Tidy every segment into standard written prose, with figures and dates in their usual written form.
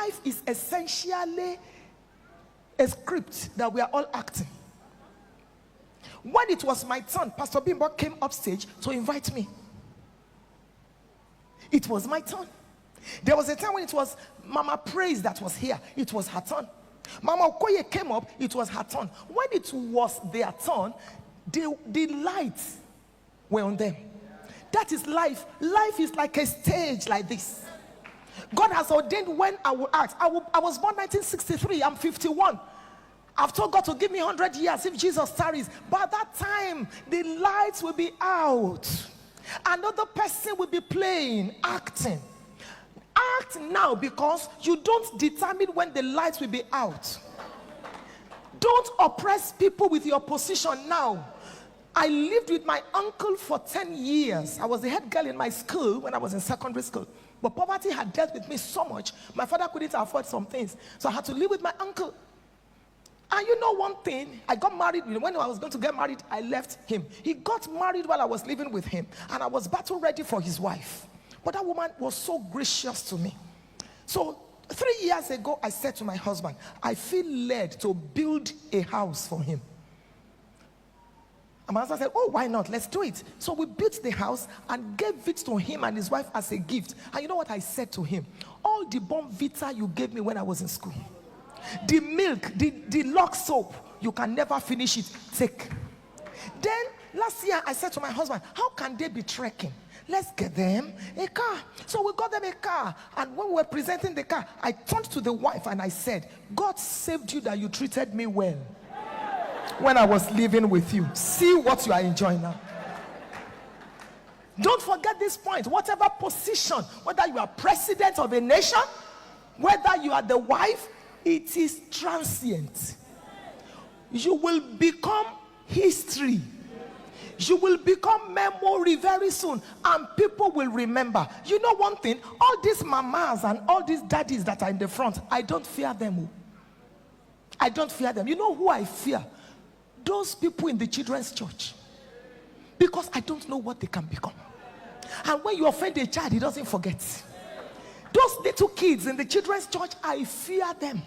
life is essentially a script that we are all acting. When it was my turn, Pastor Bimbo came upstage to invite me. It was my turn. There was a time when it was Mama Praise that was here. It was her turn. Mama Okoye came up. It was her turn. When it was their turn, the lights were on them. That is life. Life is like a stage like this. God has ordained when I will act. I was born 1963. I'm 51. I've told God to give me 100 years if Jesus tarries. But at that time, the lights will be out. Another person will be playing, acting. Act now, because you don't determine when the lights will be out. Don't oppress people with your position now. I lived with my uncle for 10 years. I was the head girl in my school when I was in secondary school. But poverty had dealt with me so much, my father couldn't afford some things. So I had to live with my uncle. And you know one thing, I got married. When I was going to get married, I left him. He got married while I was living with him, and I was battle ready for his wife. But that woman was so gracious to me. So 3 years ago, I said to my husband, I feel led to build a house for him. And my husband said, oh, why not? Let's do it. So we built the house and gave it to him and his wife as a gift. And you know what I said to him? All the Bonvita you gave me when I was in school, the milk, the lock soap, you can never finish it. Take. Then last year I said to my husband, how can they be trekking? Let's get them a car. So we got them a car. And when we were presenting the car, I turned to the wife and I said, God saved you that you treated me well when I was living with you. See what you are enjoying now. Don't forget this point. Whatever position, whether you are president of a nation, whether you are the wife, it is transient. You will become history. You will become memory very soon, and people will remember. You know one thing, all these mamas and all these daddies that are in the front, I don't fear them. I don't fear them. You know who I fear? Those people in the children's church, because I don't know what they can become. And when you offend a child, he doesn't forget. Those little kids in the children's church, I fear them.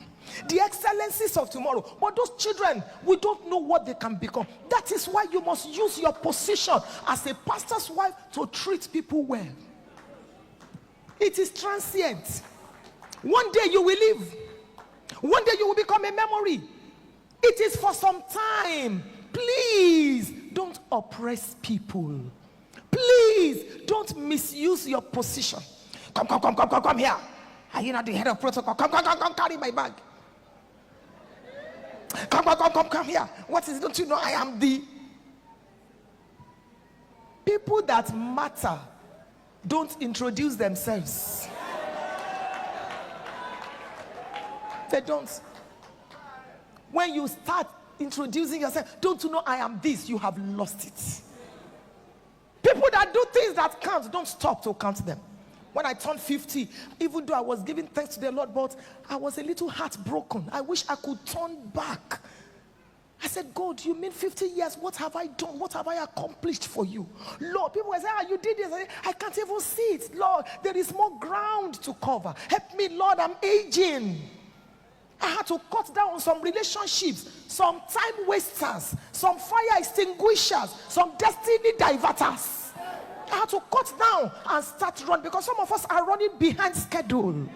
The excellencies of tomorrow. But those children, we don't know what they can become. That is why you must use your position as a pastor's wife to treat people well. It is transient. One day you will leave. One day you will become a memory. It is for some time. Please don't oppress people. Please don't misuse your position. Come here. Are you not the head of protocol? Come, carry my bag. Come here. What is it? Don't you know I am the... People that matter don't introduce themselves. They don't. When you start introducing yourself, don't you know I am this? You have lost it. People that do things that count, don't stop to count them. When I turned 50, even though I was giving thanks to the Lord, but I was a little heartbroken. I wish I could turn back. I said, God, you mean 50 years? What have I done? What have I accomplished for you? Lord, people will say, you did this. I can't even see it. Lord, there is more ground to cover. Help me, Lord, I'm aging. I had to cut down on some relationships, some time wasters, some fire extinguishers, some destiny diverters. I had to cut down and start running, because some of us are running behind schedule.